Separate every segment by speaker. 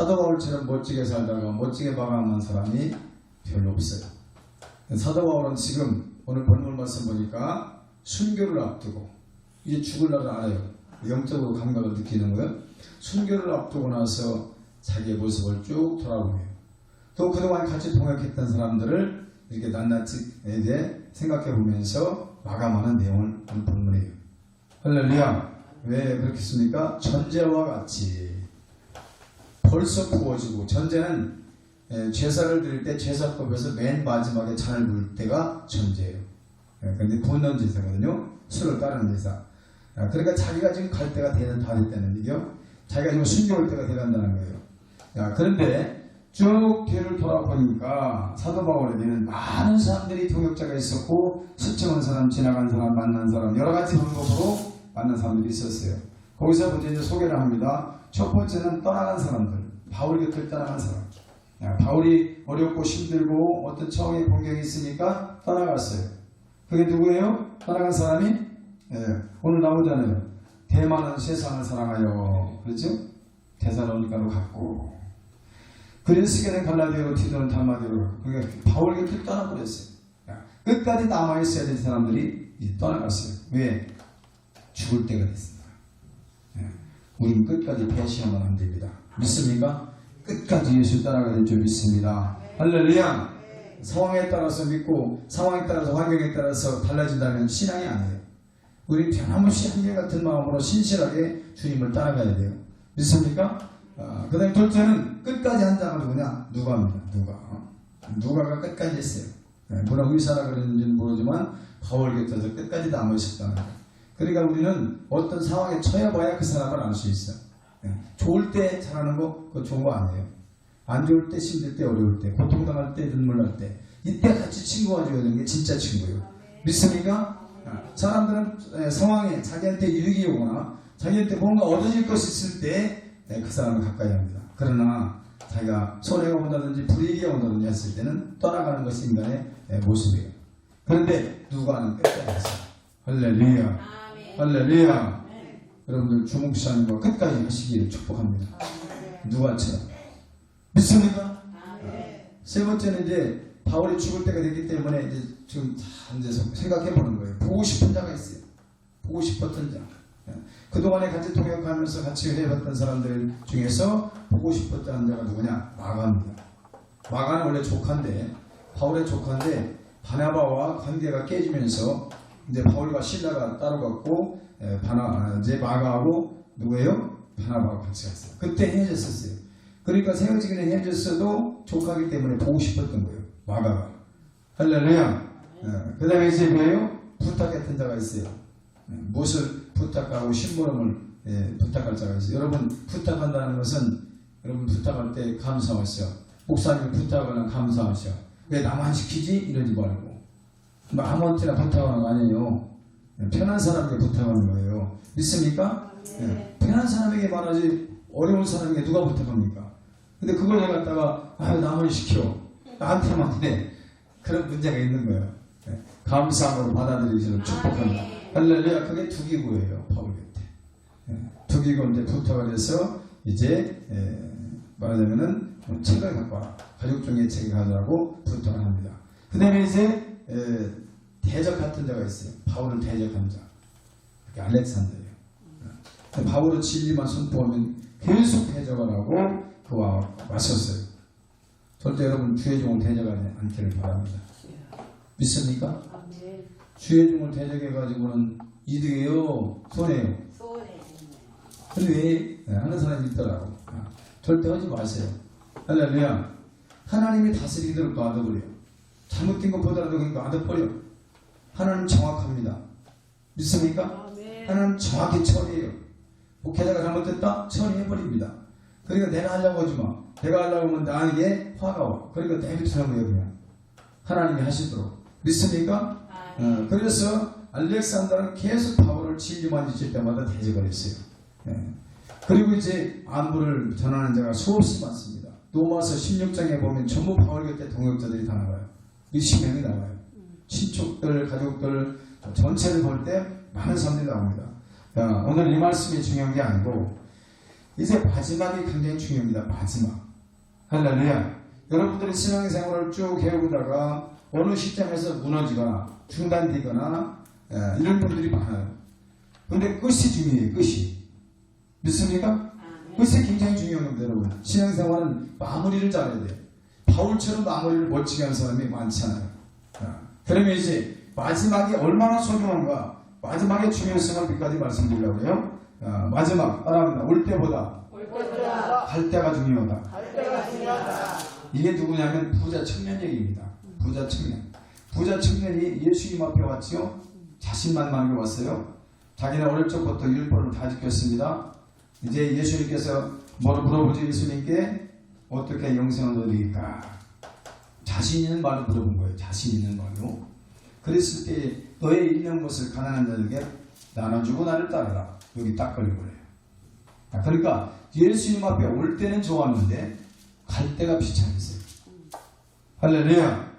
Speaker 1: 사도 바울처럼 멋지게 살다가 멋지게 마감한 사람이 별로 없어요. 사도 바울은 지금 오늘 본문 말씀 보니까 순교를 앞두고 이제 죽을 날을 알아요. 영적으로 감각을 느끼는 거예요. 순교를 앞두고 나서 자기의 모습을 쭉 돌아보며 또 그동안 같이 동역했던 사람들을 이렇게 낱낱이 생각해 보면서 마감하는 내용을 오늘 본문이에요. 할렐루야. 왜 그렇게 씁니까? 전제와 같이 벌써 부어지고, 전제는 제사를 드릴 때 제사법에서 맨 마지막에 잔을 부을 때가 전제예요. 근데 붓는 제사거든요. 술을 따르는 제사. 그러니까 자기가 지금 갈 때가 다 됐다는 얘기요. 자기가 지금 순교할 때가 돼간다는 거예요. 그런데 쭉 뒤를 돌아보니까 사도 바울에게는 많은 사람들이 동역자가 있었고, 스쳐온 사람, 지나간 사람, 만난 사람, 여러 가지 방법으로 만난 사람들이 있었어요. 거기서 먼저 이제 소개를 합니다. 첫 번째는 떠나간 사람들, 바울 곁을 떠나간 사람. 바울이 어렵고 힘들고 어떤 처음에 공격이 있으니까 떠나갔어요. 그게 누구예요? 떠나간 사람이 오늘 나오잖아요. 대만은 세상을 사랑하여, 그렇죠? 데살로니가로 갔고, 그리스게는 갈라디아로, 티도는 달마디아로 갔고, 그러니까 바울 곁을 떠나버렸어요. 끝까지 남아있어야 될 사람들이 이제 떠나갔어요. 왜? 죽을 때가 됐습니다. 우리는 끝까지 배신하면 안 됩니다. 믿습니까? 끝까지 예수 따라가야 될 줄 믿습니다. 할렐루야. 상황에 따라서 믿고 상황에 따라서 환경에 따라서 달라진다면 신앙이 아니에요. 우리 변함없이 한결같은 마음으로 신실하게 주님을 따라가야 돼요. 믿습니까? 그 다음에 둘째는 끝까지 한 자가 누구냐? 누가입니다. 누가가 끝까지 했어요. 물론 의사라 그랬는지는 모르지만 바울 곁에서 끝까지 남아있었다는 거예요. 그러니까 우리는 어떤 상황에 처해봐야 그 사람을 알 수 있어요. 좋을 때 잘하는 거 그거 좋은 거 아니에요. 안 좋을 때, 힘들 때, 어려울 때, 고통당할 때, 눈물 날 때, 이때 같이 친구가 되어야 되는 게 진짜 친구예요. 믿습니까? 사람들은 상황에 자기한테 유익이 오거나 자기한테 뭔가 얻어질 것이 있을 때 그 사람을 가까이 합니다. 그러나 자기가 손해가 온다든지 불이익이 온다든지 했을 때는 떠나가는 것이 인간의 모습이에요. 그런데 누가는 끝까지 했어요. 할렐루야. 할렐루야. 여러분들 주목사님과 끝까지 하시기를 축복합니다. 누가처럼. 믿습니까? 세 번째는 이제 바울이 죽을 때가 됐기 때문에 지금 이제 생각해 보는 거예요. 보고 싶은 자가 있어요. 보고 싶었던 자. 그동안에 같이 동역하면서 같이 해봤던 사람들 중에서 보고 싶었던 자가 누구냐? 마가입니다. 마가는 원래 조카인데, 바울의 조카인데 바나바와 관계가 깨지면서 이제 바울과 실라가 따로 갔고, 이제 마가하고 누구예요? 바나바가 같이 갔어요. 그때 헤어졌었어요. 그러니까 헤어지기는 헤어졌어도 조카기 때문에 보고 싶었던 거예요. 마가가. 할렐루야. 그 다음에 이제 뭐예요? 부탁했던 자가 있어요. 무엇을 부탁하고 심부름을 부탁할 자가 있어요. 여러분 부탁한다는 것은 여러분 부탁할 때 감사하셔. 목사님 부탁하는 감사하셔. 왜 나만 시키지? 이러지 말고 아무한테나 부탁하는 거 아니에요. 편한 사람에게 부탁하는 거예요. 믿습니까? 편한 사람에게 말하지 어려운 사람에게 누가 부탁합니까? 근데 그걸 갖다가 나만 시켜. 나한테만 해. 그런 문제가 있는 거예요. 감사함으로 받아들이시는 축복합니다. 할렐루야. 그게 투기구예요. 바울 곁에. 투기구 이제 부탁을 해서 이제 말하자면은 책을 갖고 와라. 가족 중에 책을 가져라고 부탁을 합니다. 그 다음에 이제 대적 같은 자가 있어요. 바울을 대적한 자. 그게 알렉산더예요. 바울은 진리만 선포하면 계속 대적을 하고 그와 맞섰어요. 절대 여러분 주의 종을 대적하지 않기를 바랍니다. 믿습니까? 주의 종을 대적해가지고는 이득이에요? 손해요? 근데 왜 하는 사람이 있더라고. 절대 하지 마세요. 할렐루야. 하나님이 다스리도록 놔둬버려요. 잘못된 것 보더라도 그냥 놔둬버려. 하나님 정확합니다. 믿습니까? 하나님 정확히 처리해요. 목회자가 잘못했다? 처리해버립니다. 그러니까 내가 하려고 하지 마. 내가 하려고 하면 나에게 화가 와. 그러니까 내비두라고 해요. 그냥 하나님이 하시도록. 믿습니까? 그래서 알렉산더는 계속 바울을 진리만 지칠 때마다 대적을 했어요. 그리고 이제 안부를 전하는 자가 수없이 많습니다. 로마서 16장에 보면 전부 바울 곁에 동역자들이 다 나와요. 몇십 명이 나와요. 친척들, 가족들 전체를 볼 때 많은 사람들이 나옵니다. 오늘 이 말씀이 중요한 게 아니고 이제 마지막이 굉장히 중요합니다. 마지막. 할렐루야. 여러분들이 신앙생활을 쭉 해오다가 어느 시점에서 무너지거나 중단되거나 이런 분들이 많아요. 근데 끝이 중요해요. 끝이. 믿습니까? 끝이 굉장히 중요한 겁니다. 여러분. 신앙생활은 마무리를 잘해야 돼요. 바울처럼 마무리를 멋지게 하는 사람이 많지 않아요. 그러면 이제 마지막이 얼마나 소중한가, 마지막의 중요성을 끝까지 말씀드리려고 해요. 마지막 따라합니다. 올 때보다 갈 때가 중요하다. 이게 누구냐면 부자 청년 얘기입니다. 부자 청년. 부자 청년이 예수님 앞에 왔지요. 자신만만하게 왔어요. 자기는 어릴 적부터 율법을 다 지켰습니다. 이제 예수님께서 뭐를 물어보지? 예수님께 어떻게 영생을 얻으리까? 자신 있는 말을 물어본 거예요. 자신 있는 말로. 그랬을 때 너의 있는 것을 가난한 자들에게 나눠주고 나를 따르라. 여기 딱 걸린 거예요. 그러니까 예수님 앞에 올 때는 좋았는데 갈 때가 비참했어요. 할렐루야.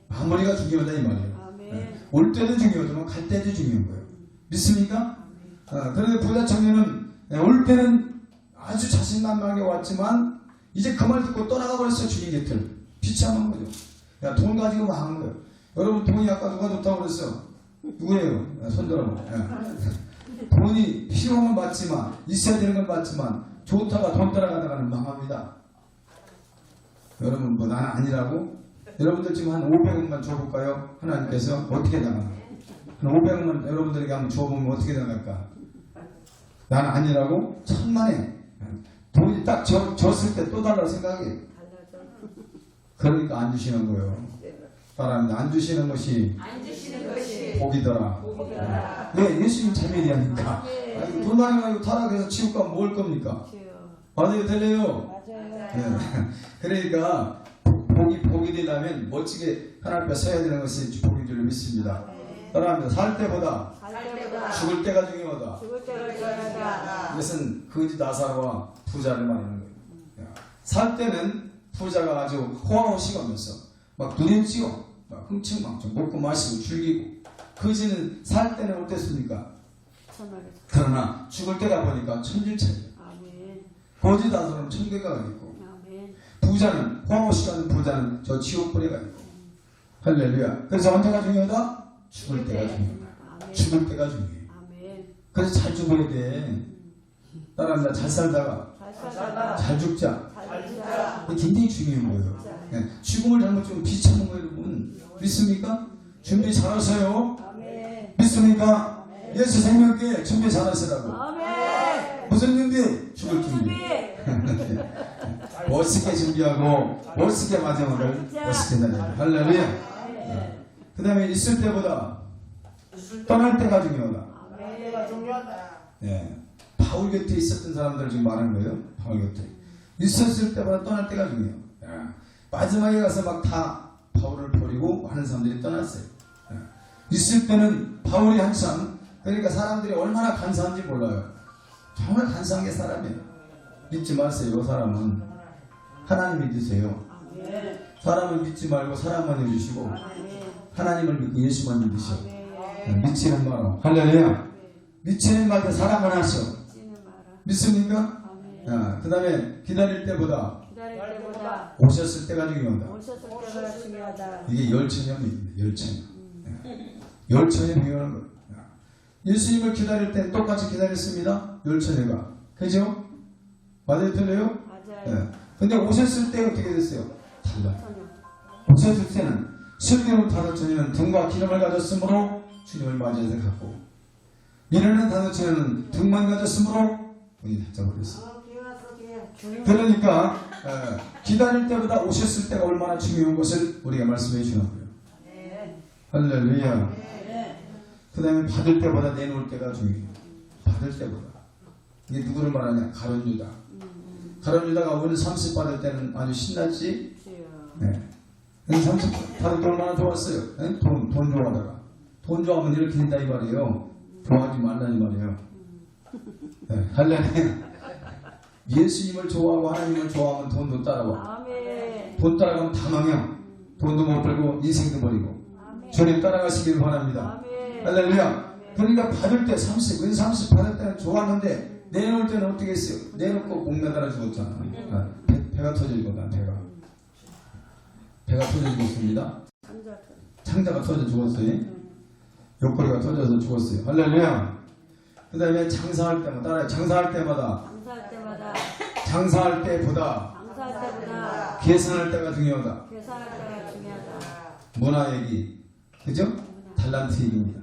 Speaker 1: 마무리가 중요하다 이 말이에요. 올 때도 중요하지만 갈 때도 중요한 거예요. 믿습니까? 그런데 부자 청년은 올 때는 아주 자신만만하게 왔지만 이제 그 말 듣고 떠나가 버렸어요. 주님 곁을. 비참한 거죠. 야, 돈 가지고 망한 거예요. 여러분 돈이 아까 누가 좋다고 그랬어? 누구예요? 손 들어봐. 돈이 필요한 건 맞지만 있어야 되는 건 맞지만 좋다가 돈 따라가다가는 망합니다. 여러분 뭐 나는 아니라고? 여러분들 지금 한 500원만 줘볼까요? 하나님께서 어떻게 나가나? 한 500원만 여러분들에게 한번 줘보면 어떻게 나갈까? 나는 아니라고? 천만에 돈이 딱 줬을 때 또 달라고 생각해요. 그러니까 안 주시는 거예요. 따라합니다. 안 주시는 것이 복이더라. 왜? 예수님 참 얘기하니까. 돈 많이 가지고 타락해서 치울 거면 뭘 겁니까? 맞아요? 들려요? 네. 그러니까 복이 되려면 멋지게 하나님 앞에 서야 되는 것이 복인 줄로 믿습니다. 따라합니다. 살 때보다 죽을 때가 중요하다. 이것은 거지 나사로와 부자를 말하는 거예요. 살 때는 부자가 아주 호황호식하면서 막 눈에 찌어 막 흥청망청 먹고 마시고 즐기고, 거지는 살 때는 어땠습니까? 그러나 죽을 때가 보니까 천질차이에요. 거지 나사로는 천국에 가 있고, 부자는 호황호식하는 부자는 저 지옥불에 가 있고. 할렐루야. 그래서 언제가 중요하다? 죽을 때가 중요하다. 죽을 때가 중요해. 그래서 잘 죽어야 돼. 따라합니다. 잘 살다가 잘 죽자. 이게 굉장히 중요한 거예요. 네. 죽음을 잘못 주면 비참한 거예요, 여러분. 믿습니까? 준비 잘하세요. 믿습니까? 예수 생명께 준비 잘하시라고. 무슨 준비? 죽을 준비. 멋있게 준비하고 멋있게 마지막을 멋있게 다녀요. 할렐루야. 그 다음에 있을 때보다 떠날 때가 중요하다. 네. 바울 곁에 있었던 사람들 지금 말하는 거예요. 바울 곁에 있었을 때보다 떠날 때가 중요해요. 마지막에 가서 막 다 바울을 버리고 하는 사람들이 떠났어요. 있을 때는 바울이 한참, 그러니까 사람들이 얼마나 간사한지 몰라요. 정말 간사한 게 사람이에요. 믿지 마세요. 사람은 하나님 믿으세요. 사람은 믿지 말고 사람만 믿으시고 하나님을 믿고 예수만 믿으시오. 믿지는 마라. 할렐루야. 믿지는 말고 사랑을 하시오. 믿습니까? 그 다음에 기다릴 때보다 오셨을 때가 중요하다. 이게 열천염입니다. 열천염. 열천염이 중요한 거예요. 예수님을 기다릴 때 똑같이 기다렸습니다. 열천여가. 그죠? 맞아요? 틀려요? 맞아요. 근데 오셨을 때 어떻게 됐어요? 달라요. 오셨을 때는 슬기로운 다섯천여는 등과 기름을 가졌으므로 주님을 맞이해서 갔고, 이르는 다섯천여는 등만 가졌으므로 문이 닫혀버렸어요. 그러니까 기다릴 때보다 오셨을 때가 얼마나 중요한 것을 우리가 말씀해 주는 거예요. 할렐루야. 그 다음에 받을 때보다 내놓을 때가 중요해요. 받을 때보다. 이게 누구를 말하냐? 가룟 유다. 가룟 유다가 오늘 30 받을 때는 아주 신났지? 네. 30 받을 때 얼마나 좋았어요? 네? 돈 좋아하다가. 돈 좋아하면 이렇게 된다 이 말이에요. 좋아하지 말라 이 말이에요. 네. 할렐루야. 예수님을 좋아하고 하나님을 좋아하면 돈도 따라와. 돈 따라가면 다 망해. 돈도 못 벌고 인생도 버리고. 주님 따라가시기를 바랍니다. 할렐루야. 그러니까 받을 때 30 받을 때는 좋았는데 내놓을 때는 어떻게 했어요? 내놓고 목 매달아 죽었잖아. 배가 터지고 난 배가 터져 죽었습니다. 창자가 터져 죽었어요. 옆구리가 터져서 죽었어요. 할렐루야. 그 다음에 장사할 때마다 따라해. 장사할 때보다 계산할 때가 중요하다. 문화 얘기, 그죠? 달란트 얘기입니다.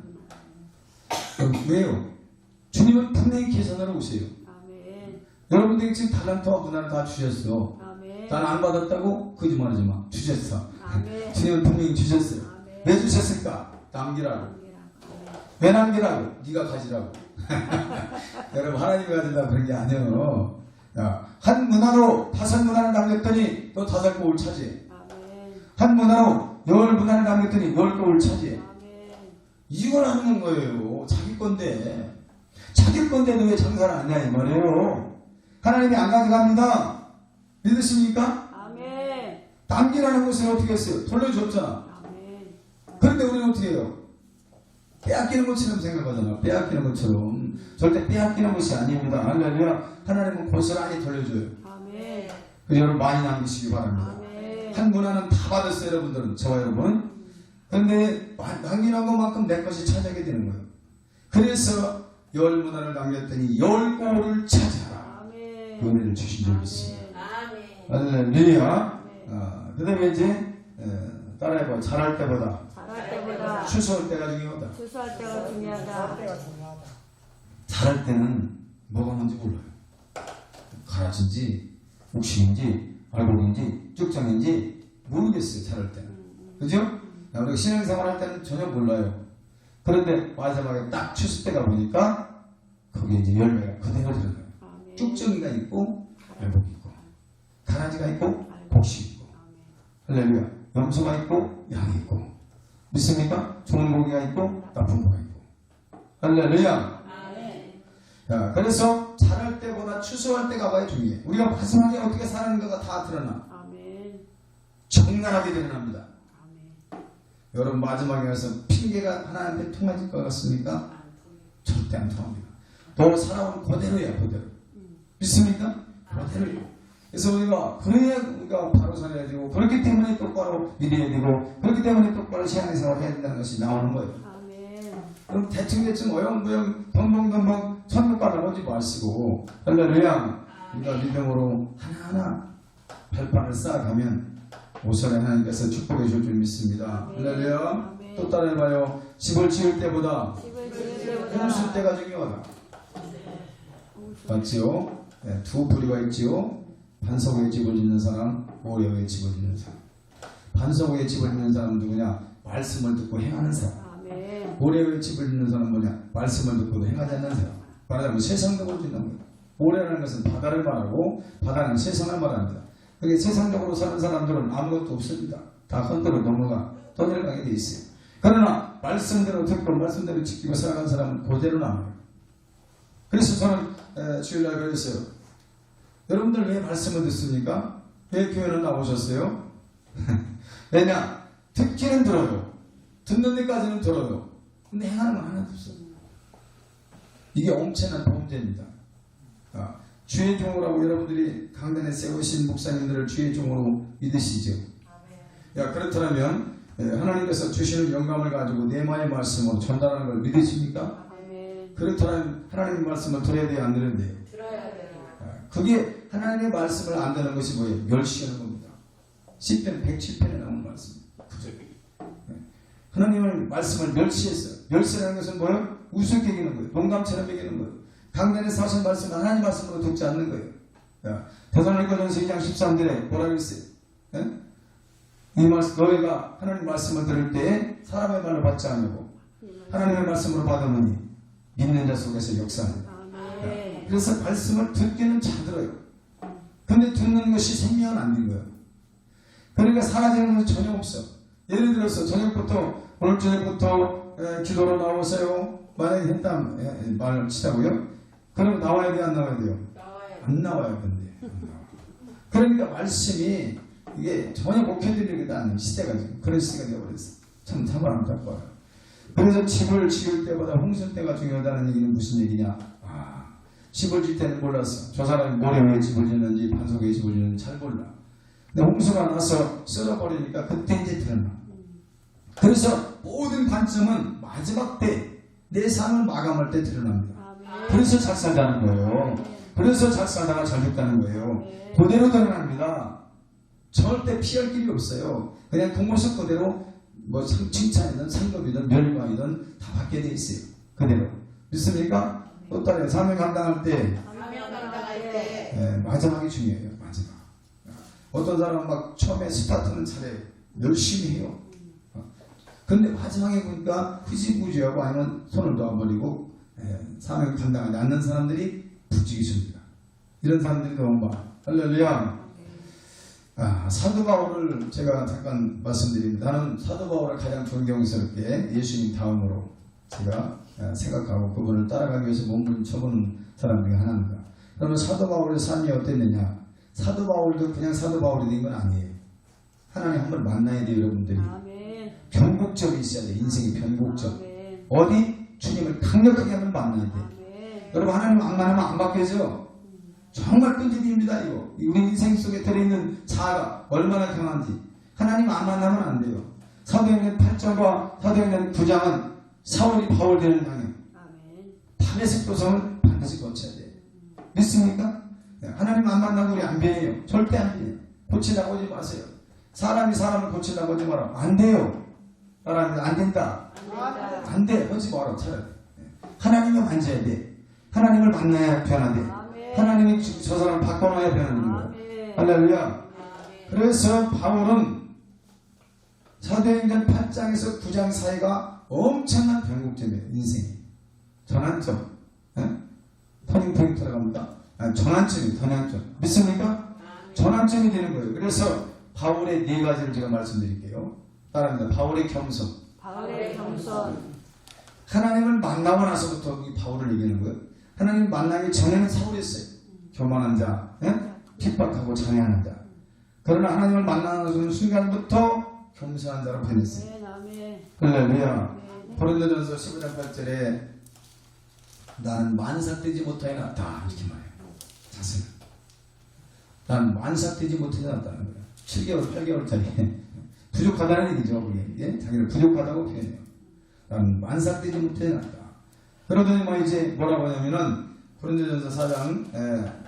Speaker 1: 왜요? 주님은 분명히 계산하러 오세요. 여러분들이 지금 달란트와 문화를 다 주셨어. 난 안 받았다고 거짓말하지 마. 주셨어. 주님은 분명히 주셨어요. 왜 주셨을까? 남기라고. 왜 남기라고? 네가 가지라고. 여러분, 하나님이 가진다 그런 게 아니에요. 한 문화로 5문화를 남겼더니 너 5골을 차지해. 한 문화로 10문화를 남겼더니 10골을 차지해. 이걸 하는 거예요. 자기 건데. 자기 건데도 왜 장사를 안 하냐 이 말이에요. 하나님이 안 가져갑니다. 믿으십니까?
Speaker 2: 아멘.
Speaker 1: 남기라는 것을 어떻게 했어요? 돌려줬잖아.
Speaker 2: 아멘.
Speaker 1: 그런데 우리는 어떻게 해요? 빼앗기는 것처럼 생각하잖아. 빼앗기는 것처럼. 절대 빼앗기는 것이 아닙니다. 할렐루야. 하나님은 고스란히 돌려줘요.
Speaker 2: 아멘.
Speaker 1: 그래서 여러분 많이 남기시기 바랍니다.
Speaker 2: 아멘.
Speaker 1: 한 문화는 다 받았어요. 여러분들은. 저와 여러분. 그런데 남기는 것만큼 내 것이 차지하게 되는 거예요. 그래서 10문화를 남겼더니 10골을 차지하라.
Speaker 2: 아멘.
Speaker 1: 그 은혜를 주신 적이 있습니다.
Speaker 2: 아멘.
Speaker 1: 할렐루야. 그 다음에 이제 따라해봐. 잘할 때보다 추수할 때가 중요하다.
Speaker 2: 추수할 때가 중요하다.
Speaker 1: 잘할 때는 뭐가 뭔지 몰라요. 가라지인지 옥식인지 알곡인지 쭉정인지 모르겠어요. 잘할 때는. 그죠? 우리가 신앙생활 할 때는 전혀 몰라요. 그런데 마지막에 딱 추수 때가 보니까 거기에 이제 열매가 그대로 들어가요. 쭉정이가 있고 알곡이 있고 가라지가 있고 곡식이 있고 할렐루야. 염소가 있고 양이 있고 믿습니까? 좋은 고기가 있고 나쁜 고기가 있고 할렐루야. 자, 그래서 잘할 때보다 추수할 때가 봐야 중요해. 우리가 마지막에 어떻게 살았는가가 다 드러나. 적나라하게 드러납니다. 여러분 마지막에 가서 핑계가 하나님께 통하실 것 같습니까? 절대 안 통합니다. 너 살아온 그대로야. 그대로. 믿습니까? 그대로야. 그래서 우리가 그래야 우리가 바로 살아야 되고 그렇기 때문에 똑바로 믿어야 되고 그렇기 때문에 똑바로 신앙생활을 해야 된다는 것이 나오는 거예요. 그럼 대충 어영부영 벙벙벙벙 천국가를 오지 마시고 할렐루야. 우리가 믿음으로 하나하나 발판을 쌓아가면 오선에 하나님께서 축복해 줄 줄 믿습니다. 할렐루야. 또 따라해봐요. 집을 지을 때보다 홍수 때가 중요하다. 맞지요? 네, 두 부류가 있지요. 반석 위에 집을 짓는 사람, 모래 위에 집을 짓는 사람. 반석 위에 집을 짓는 사람은 누구냐? 말씀을 듣고 행하는 사람. 모래 위에 집을 짓는 사람은 뭐냐? 말씀을 듣고도 행하지 않는 사람. 말하자면 세상적으로 짓는 거예요. 모래라는 것은 바다를 말하고 바다는 세상을 말합니다. 그게 세상적으로 사는 사람들은 아무것도 없습니다. 다 흔들어 넘어가 떠내려가게 돼 있어요. 그러나 말씀대로 듣고 말씀대로 지키고 살아가는 사람은 그대로 남아요. 그래서 저는 주일날 그랬어요. 여러분들 왜 말씀을 듣습니까? 왜 교회는 나오셨어요? 왜냐? 듣기는 들어요. 듣는 데까지는 들어요. 근데 행하는 건 하나도 없어요. 이게 엄청난 범죄입니다. 주의 종으로라고 여러분들이 강단에 세우신 목사님들을 주의 종으로 믿으시죠? 야, 그렇다면 하나님께서 주시는 영감을 가지고 네마의 말씀으로 전달하는 걸 믿으십니까? 그렇다면 하나님의 말씀을 들어야 돼요? 안 들어야 돼요?
Speaker 2: 들어야 돼요.
Speaker 1: 그게 하나님의 말씀을 안 듣는 것이 뭐예요? 멸시하는 겁니다. 시편 107편에 나온 말씀입니다. 하나님의 말씀을 멸시했어요. 멸시라는 것은 뭐예요? 우습게 여기는 거예요. 농담처럼 여기는 거예요. 강단에서 하신 말씀은 하나님 말씀으로 듣지 않는 거예요. 데살로니가전서 2장 13절에 뭐라고 했어요? 이 말씀, 너희가 하나님 말씀을 들을 때 사람의 말로 받지 않고 하나님의 말씀으로 받으니 믿는 자 속에서 역사합니다. 그래서 말씀을 듣기는 잘 들어요. 근데 듣는 것이 생명은 안 된 거예요. 그러니까 사라지는 것은 전혀 없어. 예를 들어서 오늘 저녁부터 기도로 나오세요. 만약에 했다면 말을 치자고요. 그럼 나와야 돼요? 안 나와야 돼요? 안 나와요. 근데 그러니까 말씀이 이게 전혀 목표드리기도 않는 시대가 지금 그런 시대가 되어버렸어. 참 안타까워요. 그래서 집을 지을 때보다 홍수 때가 중요하다는 얘기는 무슨 얘기냐? 집을 질 때는 몰랐어. 저 사람이 모래에 집을 짓는지 반석에 집을 짓는지 잘 몰라. 근데 홍수가 나서 쏟아버리니까 그때 이제 드러나. 그래서 모든 관점은 마지막 때 내 삶을 마감할 때 드러납니다. 그래서 잘 살다는 거예요. 그래서 잘 살다가 잘 죽다는 거예요. 그대로 드러납니다. 절대 피할 길이 없어요. 그냥 그 모습 그대로 뭐 칭찬이든 상급이든 멸망이든 다 받게 돼 있어요. 그대로. 믿습니까? 또 다른 사명 감당할 때 마지막이 중요해요. 마지막. 어떤 사람은 막 처음에 스타트는 잘해요. 열심히 해요. 근데 마지막에 보니까 흐지부지하고 아니면 손을 놓아버리고 사명 감당하지 않는 사람들이 부지기십니다. 이런 사람들이 너무 많아. 할렐루야. 사도 바울을 제가 잠깐 말씀드립니다. 나는 사도 바울을 가장 존경스럽게 예수님 다음으로 제가 생각하고 그분을 따라가기 위해서 몸부림쳐보는 사람 중에 하나입니다. 그러면 사도 바울의 삶이 어땠느냐? 사도 바울도 그냥 사도 바울이 된 건 아니에요. 하나님 한번 만나야 돼요, 여러분들이. 변곡점이 있어야 돼요. 인생의 변곡점. 어디? 주님을 강력하게 한번 만나야 돼요. 여러분, 하나님 안 만나면 안 바뀌어져. 정말 끈질깁니다. 이거 우리 인생 속에 들어있는 자아가 얼마나 강한지 하나님 안 만나면 안 돼요. 사도행전 8장과 사도행전 9장은 사울이 바울 되는 방향. 다메섹 도성을 반드시 거쳐야 돼요. 믿습니까? 하나님 안 만나고 우리 안 변해요. 절대 안 변해요. 고치려고 하지 마세요. 사람이 사람을 고치려고 하지 마라. 안 돼요. 사람이 안 된다. 안 돼. 하지 마라. 차라리 하나님을 만져야 돼. 하나님을 만나야 변화돼. 하나님이 저 사람을 바꿔놔야 변하는 거예요. 할렐루야. 그래서 바울은 사도행전 8장에서 9장 사이가 엄청난 변곡점이에요. 인생이. 전환점. 터닝 포인트라고 합니다. 전환점이에요. 전환점. 믿습니까? 전환점이 되는 거예요. 그래서 바울의 네 가지를 제가 말씀드릴게요. 따라합니다. 바울의 겸손. 하나님을 만나고 나서부터 이 바울을 얘기하는 거예요. 하나님 만나기 전에는 사울이었어요. 교만한 자, 핍박하고 장애하는 자. 그러나 하나님을 만나는 순간부터 겸손한 자로 변했어요. 할렐루야. 고린도전서 15장 8절에 나는 만삭되지 못하여 났다 이렇게 말해요. 자세히. 난 만삭되지 못하여 났다는 거예요. 7개월, 8개월짜리 부족하다는 얘기죠. 그게. 자기를 부족하다고 표현해요. 나는 만삭되지 못하여 났다. 그러더니 뭐 이제 뭐라고 하냐면은 고린도전서 4장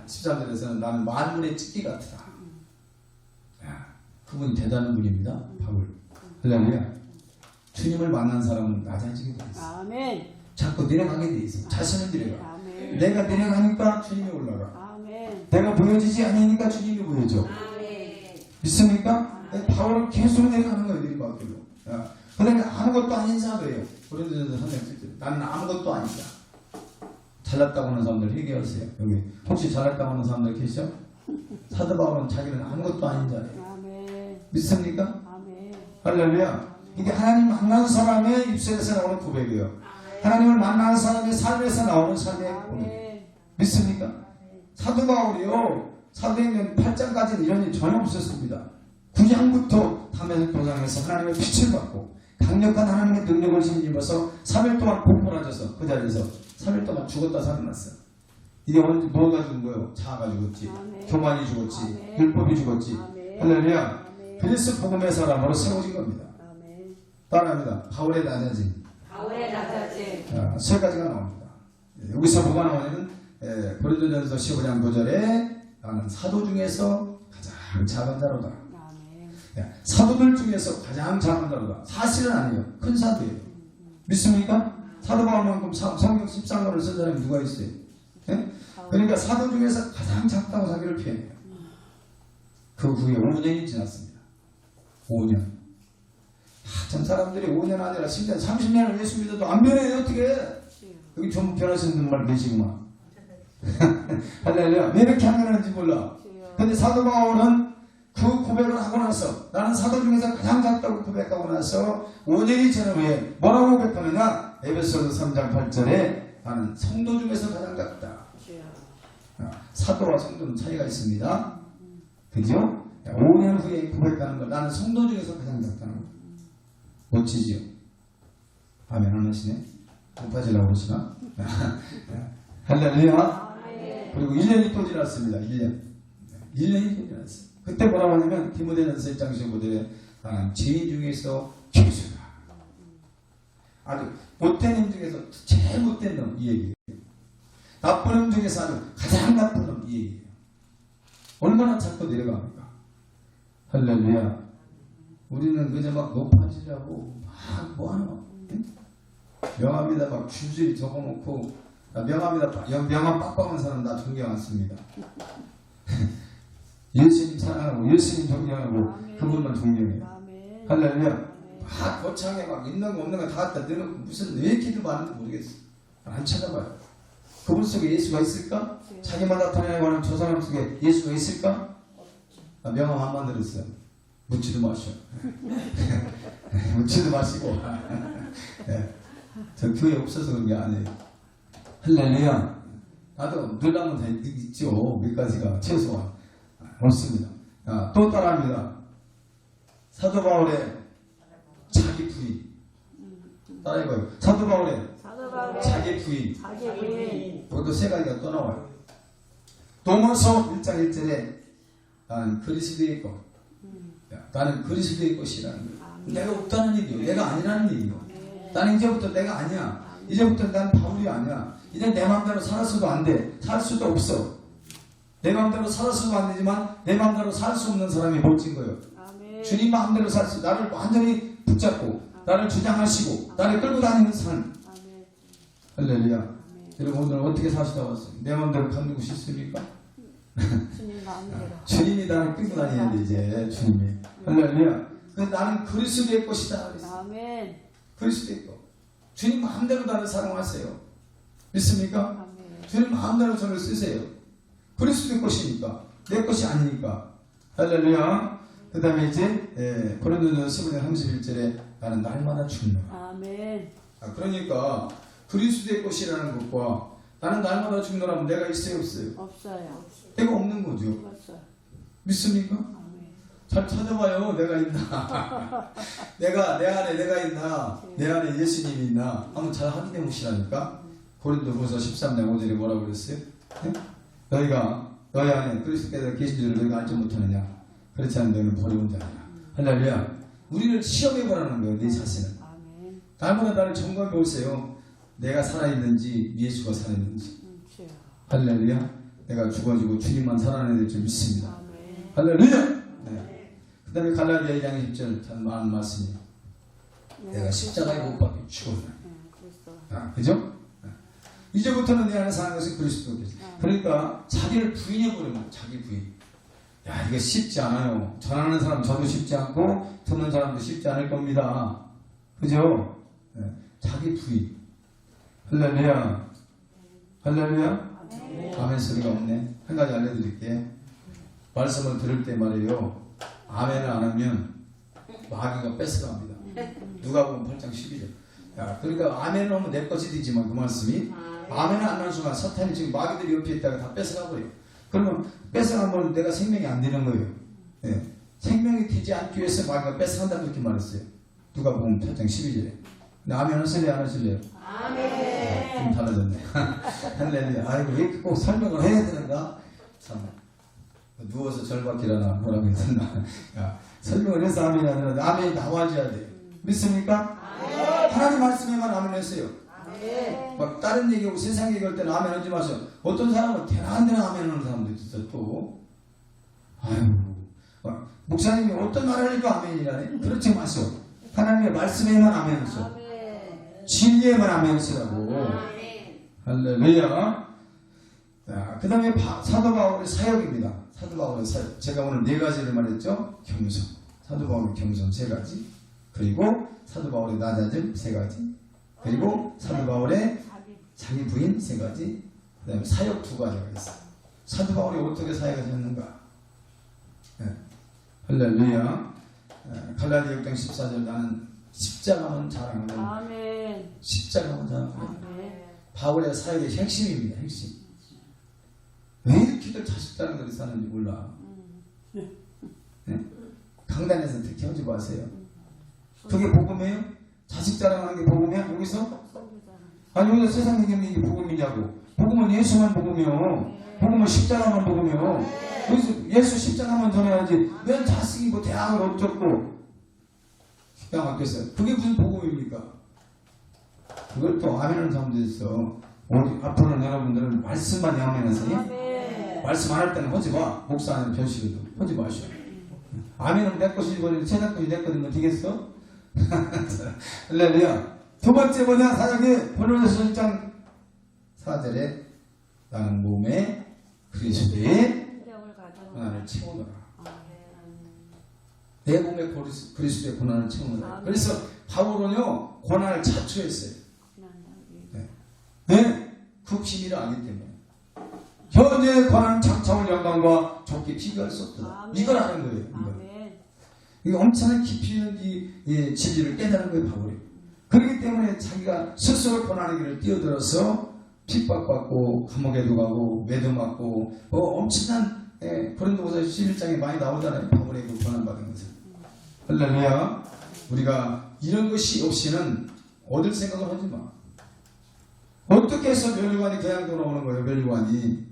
Speaker 1: 13절에서는 나는 만물의 찍기 같으다. 그분이 대단한 분입니다. 바울. 할렐루야. 주님을 만난 사람은 낮아지게 돼 있어.
Speaker 2: 아멘.
Speaker 1: 자꾸 내려가게 돼 있어. 자신은 내려가.
Speaker 2: 아멘.
Speaker 1: 내가 내려가니까 주님이 올라가.
Speaker 2: 아멘.
Speaker 1: 내가 보여지지 않으니까 주님이 보여줘.
Speaker 2: 아멘.
Speaker 1: 믿습니까? 바울은 계속 내려가는 거예요. 내리막길로. 그 다음에 아무것도 아닌 사도예요. 고린도전서 3장 7절. 나는 아무것도 아니다. 잘났다고 하는 사람들 회개하세요. 여기 혹시 잘났다고 하는 사람들 계시죠? 사도 바울은 자기는 아무것도 아닌 자예요.
Speaker 2: 아멘.
Speaker 1: 믿습니까?
Speaker 2: 아멘.
Speaker 1: 할렐루야. 이게 하나님 만난 사람의 입술에서 나오는 고백이에요. 하나님을 만나는 사람의 삶에서 나오는 삶의 고백. 믿습니까? 사도 바울이요. 사도행전 8장까지는 이런 일이 전혀 없었습니다. 9장부터 다메섹 도상에서 하나님의 빛을 받고 강력한 하나님의 능력을 힘입어서 3일 동안 공포라져서 그 자리에서 3일 동안 죽었다 살아났어요. 이게 언제 뭐가 죽은 거예요? 자아가 죽었지. 교만이 죽었지. 율법이 죽었지. 할렐루야. 그래서 복음의 사람으로 세워진 겁니다. 따라합니다. 바울의 낮아짐. 세 가지가 나옵니다. 여기서 뭐가 나오냐면 고린도전서 15장 9절에 나는 사도 중에서 가장 작은 자로다. 사도들 중에서 가장 작은 자로다. 사실은 아니에요. 큰 사도예요. 믿습니까? 사도 바울만큼 성경 13권을 쓴 사람이 누가 있어요? 그러니까 사도 중에서 가장 작다고 자기를 표현해요. 그 후에 5년이 지났습니다. 5년. 참 사람들이 5년 아니라 10년, 30년을 예수 믿어도 안 변해요. 어떻게? 여기 좀 변하시는 말 계시구만. 할렐루야. 왜 이렇게 안 변하는지 몰라. 근데 사도 바울은 그 고백을 하고 나서 나는 사도 중에서 가장 작다고 고백하고 나서 5년이 지난 후에 뭐라고 고백하느냐? 에베소서 3장 8절에 나는 성도 중에서 가장 작다. 사도와 성도는 차이가 있습니다. 그죠? 5년 후에 고백하는 거 나는 성도 중에서 가장 작다는 거. 멋지지요? 아멘 안 하시네? 못 빠지려고 그러시나? 할렐루야. 그리고 1년이 또 지났습니다. 1년이 또 지났어요. 그때 뭐라고 하냐면 디모데전서 1장 15절에 나는 죄인 중에서 죄수다. 아주 못된 놈 중에서 제일 못된 놈 이 얘기예요. 나쁜 놈 중에서 아주 가장 나쁜 놈 이 얘기예요. 얼마나 자꾸 내려갑니까? 할렐루야. 우리는 그저 막 높아지려고 막 뭐하노? 명함에다 막 줄줄이 적어놓고 명함 빡빡한 사람 나 존경 않습니다. 예수님 사랑하고 예수님 존경하고 그분만 존경해요. 할렐루야. 막 거창에 막 있는 거 없는 거 다 갖다 내놓고 무슨 왜 이렇게 많은지 모르겠어. 안 찾아봐요. 그분 속에 예수가 있을까? 자기만 나타내고 하는 저 사람 속에 예수가 있을까? 나 명함 안 만들었어요. 묻지도 마셔. 묻지도 마시고. 네. 저 교회 없어서 그런 게 아니에요. 할렐루야. 나도 늘라면 다 있죠. 몇 가지가 최소한. 없습니다. 또 따라합니다. 사도 바울의 자기 부인. 따라해봐요. 사도 바울의 자기 부인. 그것도 세 가지가 또 나와요. 도모서 1장 1절에 나는 그리스도의 것. 나는 그리스도의 것이라는 거예요. 내가 없다는 얘기요. 내가 아니라는 얘기요. 나는 이제부터 내가 아니야. 이제부터 난 바울이 아니야. 이제 내 마음대로 살았어도 안 돼. 살 수도 없어. 내 마음대로 살았어도 안 되지만 내 마음대로 살 수 없는 사람이 멋진 거예요. 주님 마음대로 살 수, 나를 완전히 붙잡고 나를 주장하시고 나를 끌고 다니는 삶. 할렐루야. 여러분 오늘 어떻게 사시다 왔어요? 내 마음대로 가는 싶습니까?
Speaker 2: 주님 마음대로.
Speaker 1: 주님이 나를 끌고 다니는데 이제 주님이. 할렐루야. 나는 그리스도의 것이다.
Speaker 2: 아멘.
Speaker 1: 그리스도의 것. 주님 마음대로 나를 사랑하세요. 믿습니까?
Speaker 2: 아멘.
Speaker 1: 주님 마음대로 저를 쓰세요. 그리스도의 것이니까. 내 것이 아니니까. 할렐루야. 그 다음에 이제 고린도전서 15장 31절에 나는 날마다 죽노라.
Speaker 2: 아멘.
Speaker 1: 그러니까 그리스도의 것이라는 것과 나는 날마다 죽노라면 내가 있어요 없어요?
Speaker 2: 없어요.
Speaker 1: 내가 없는 거죠.
Speaker 2: 없어요.
Speaker 1: 믿습니까?
Speaker 2: 아멘.
Speaker 1: 잘 찾아봐요. 내가 있나? 내 안에 내가 있나? 내 안에 예수님이 있나? 한번 잘 확인해 보시라니까. 고린도후서 13장 5절에 뭐라고 그랬어요? 네? 너희가 너희 안에 그리스도께서 계신 줄을 너희가 알지 못하느냐? 그렇지 않으면 너희는 버려온 자니라. 할렐루야. 우리를 시험해 보라는 거예요. 내 자신을.
Speaker 2: 아멘.
Speaker 1: 날마다 나를 점검해 보세요. 내가 살아있는지 예수가 살아있는지. 할렐루야. 내가 죽어지고 주님만 살아내야 될 줄 믿습니다.
Speaker 2: 아멘.
Speaker 1: 할렐루야. 네. 그 다음에 갈라디아 2장 10절 참 많은 말씀이 내가 십자가에 못 박혀 죽었나. 그죠? 이제부터는 내 안에 사는 것은 그리스도겠지. 그러니까 자기를 부인해버리는 거예요. 자기 부인. 야, 이게 쉽지 않아요. 전하는 사람 저도 쉽지 않고 듣는 사람도 쉽지 않을 겁니다. 그죠? 네. 자기 부인. 할렐루야. 할렐루야. 아멘 소리가 없네. 한 가지 알려드릴게. 말씀을 들을 때 말이에요. 아멘을 안 하면 마귀가 뺏어갑니다. 누가 보면 8장 12절. 야, 그러니까 아멘을 하면 내 것이 되지만 그 말씀이 아멘을 안 하는 순간 사탄이 지금 마귀들이 옆에 있다가 다 뺏어가 버려요. 그러면 뺏어가면 내가 생명이 안 되는 거예요. 예. 생명이 되지 않기 위해서 마귀가 뺏어간다 그렇게 말했어요. 누가 보면 8장 12절에. 근데 아멘 하실래요? 안 하실래요?
Speaker 2: 아멘.
Speaker 1: 좀 달라졌네. 할렐루야. 아이고 왜 이렇게 꼭 설명을 해야 되는가? 참 누워서 절박이라나 뭐라고 했나. 설명을 해서 아멘이 아니라 아멘이 나와줘야 돼요. 믿습니까? 하나님 말씀에만 아멘 했어요. 막 다른 얘기하고 세상 얘기할 때는 아멘 하지 마세요. 어떤 사람은 대단한 아멘 하는 사람도 있어 또. 아유, 목사님이 어떤 말을 하니까 아멘이라네. 그렇지 마세요. 하나님의 말씀에만 아멘 하세요. 진리에만 아멘 하시라고. 할렐루야. 그 다음에 사도 바울의 사역입니다. 사도 바울의 사역. 제가 오늘 네 가지를 말했죠. 겸손. 사도 바울의 겸손 세 가지. 그리고 사도 바울의 낮아짐 세 가지. 그리고 사도 바울의 자기 부인 세 가지. 그 다음에 사역 두 가지가 있어요. 사도 바울이 어떻게 사역하셨는가? 네. 할렐루야. 갈라디아 6장 14절 나는 십자가만 자랑하는
Speaker 2: 아멘.
Speaker 1: 십자가만 자랑하는
Speaker 2: 아멘.
Speaker 1: 바울의 사역의 핵심입니다. 핵심. 왜 이렇게들 자식 자랑들이 사는지 몰라. 네? 강단에서 특히 하지 마세요. 그게 복음이에요? 자식 자랑하는 게 복음이야? 여기서? 아니 여기서 세상 얘기하는 게 복음이냐고. 복음은 예수만 복음이요. 복음은 십자가만 복음이요. 그래서 예수 십자가만 전해야지. 왜 자식이 뭐 대학을 어쩌고 십자가 맡겼어요. 그게 무슨 복음입니까? 그걸 또 아멘하는 사람도 있어. 우리 앞으로는 여러분들은 말씀만 아멘하세요.
Speaker 2: 아멘.
Speaker 1: 말씀 안 할 때는 하지 마. 목사님 별식이도 하지 마시오. 아멘은 내 것이 이번에 제 것이 내 것이면 되겠어? 할렐루야. 두 번째 뭐냐? 사장님 본문에서 1장 4절에 나는 몸에 그리스도의
Speaker 2: 생명을 가져.
Speaker 1: 고난을 채우노라.
Speaker 2: 아멘.
Speaker 1: 내 몸에 그리스도의 고난을 채우노라.
Speaker 2: 아멘.
Speaker 1: 그래서 바울은요 고난을 자초했어요.
Speaker 2: 네.
Speaker 1: 네? 그 비밀을 알기 때문에 현재 고난 장차올 영광과 좋게 비교할 수 없다.
Speaker 2: 아멘.
Speaker 1: 이걸 아는 거예요. 이걸.
Speaker 2: 아멘.
Speaker 1: 이 엄청난 깊이 있는 이 진리를 깨달은 거예요, 바울이. 그렇기 때문에 자기가 스스로 고난의 길을 뛰어들어서 핍박받고 감옥에도 가고 매도 맞고 엄청난 고린도후서 11장에 많이 나오잖아요. 바울의 그 고난받은 것을. 할렐루야. 우리가 이런 것이 없이는 얻을 생각을 하지 마. 어떻게 해서 멸류관이 그냥 돌아오는 거예요, 멸류관이.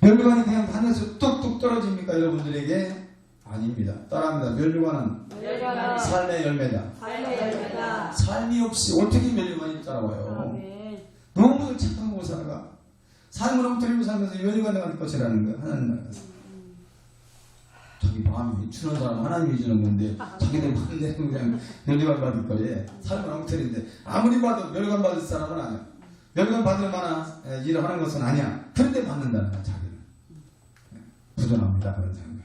Speaker 1: 멸류관이 그냥 하늘에서 뚝뚝 떨어집니까, 여러분들에게? 아닙니다. 따라합니다. 멸류관은
Speaker 2: 멸류관은
Speaker 1: 삶의 열매다.
Speaker 2: 삶의 열매다.
Speaker 1: 삶이 없이 어떻게 멸류관이 따라와요?
Speaker 2: 아멘.
Speaker 1: 너무 착한 거 살아가. 삶을 엉터리로 살면서 멸류관에 갈 것이라는 거예요. 하나님 나라에서. 자기 마음이 주는 사람 하나님이 주는 건데 자기들 마음대로 그냥 멸류관 받을 거에 삶은 엉터리인데 아무리 봐도 멸류관 받을 사람은 아니야. 멸류관 받을 만한 일을 하는 것은 아니야. 그런데 받는다는 거야. 자기는. 부존합니다. 그런 사람.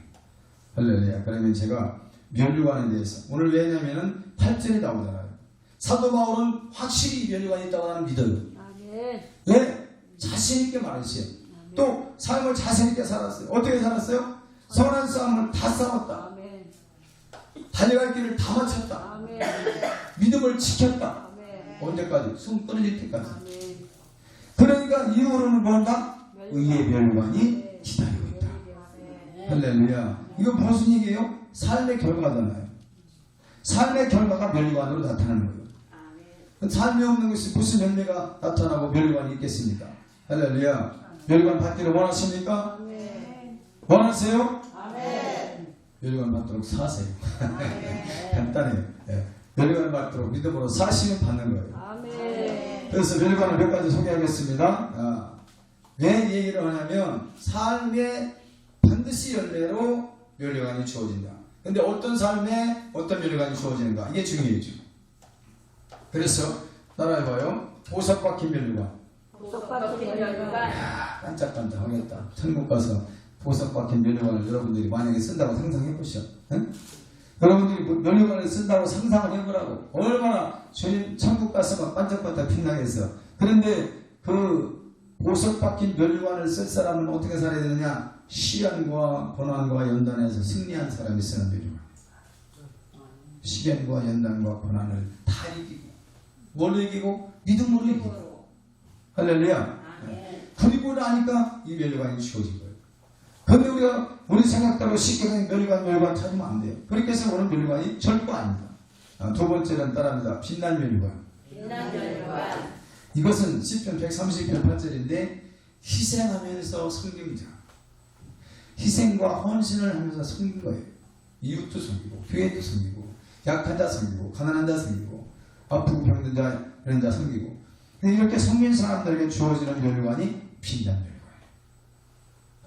Speaker 1: 할렐루야. 그러면 제가 멸류관에 대해서 오늘 왜냐면은 8절에 나오잖아요. 사도 바울은 확실히 멸류관이 있다고 나는 믿어요.
Speaker 2: 아멘.
Speaker 1: 왜? 자신있게 말했어요. 또 삶을 자신있게 살았어요. 어떻게 살았어요? 선한 싸움을 다 싸웠다.
Speaker 2: 아멘.
Speaker 1: 달려갈 길을 다 마쳤다.
Speaker 2: 아멘.
Speaker 1: 믿음을 지켰다.
Speaker 2: 아멘.
Speaker 1: 언제까지? 숨 끊어질 때까지.
Speaker 2: 아멘.
Speaker 1: 그러니까 이후로는 뭔가? 의의 멸류관이
Speaker 2: 네.
Speaker 1: 기다리고 있다.
Speaker 2: 아멘.
Speaker 1: 할렐루야. 이거 무슨 얘기예요? 삶의 결과잖아요. 삶의 결과가 멸류관으로 나타나는 거예요. 삶이 없는 것이 무슨 열매가 나타나고 멸류관이 있겠습니까? 할렐루야. 멸류관 받기를 원하십니까?
Speaker 2: 아멘.
Speaker 1: 원하세요?
Speaker 2: 아멘.
Speaker 1: 멸류관 받도록 사세요.
Speaker 2: 아멘.
Speaker 1: 간단해요. 예. 멸류관 받도록 믿음으로 사시면 받는 거예요.
Speaker 2: 아멘.
Speaker 1: 그래서 멸류관을 몇 가지 소개하겠습니다. 왜 얘기를 하냐면 삶의 반드시 열매로 멸류관이 주어진다. 근데 어떤 삶에 어떤 멸류관이 주어지는가 이게 중요해요. 그래서 따라해봐요. 보석 박힌 멸류관.
Speaker 2: 보석 박힌 멸류관.
Speaker 1: 깜짝깜짝하겠다. 천국 가서 보석 박힌 멸류관을 여러분들이 만약에 쓴다고 상상해보시오. 응? 여러분들이 멸류관을 쓴다고 상상을 해보라고. 얼마나 주님 천국 가서 막 반짝반짝 빛나겠어. 그런데 그 보석 박힌 멸류관을 쓸 사람은 어떻게 살아야 되느냐? 시련과 고난과 연단에서 승리한 사람이 쓰는 멸류관. 시련과 연단과 고난을 다 이기고 뭘 이기고? 믿음으로 이기고. 할렐루야. 그리고 나니까 이 멸류관이 주어진 거예요. 그런데 우리가 우리 생각대로 쉽게 그냥 멸류관 찾으면 안 돼요. 그렇게 해서 오는 멸류관이 절대 아닙니다. 두 번째는 따라합니다. 빛난 멸류관.
Speaker 2: 빛난 멸류관.
Speaker 1: 이것은 시편 130편 8절인데 희생하면서 섬긴 자. 희생과 헌신을 하면서 섬긴 거예요. 이웃도 섬기고 교회도 섬기고 약한 자 섬기고 가난한 자 섬기고 아프고 병든 자 이런 자 섬기고 이렇게 섬긴 사람들에게 주어지는 멸류관이 빛난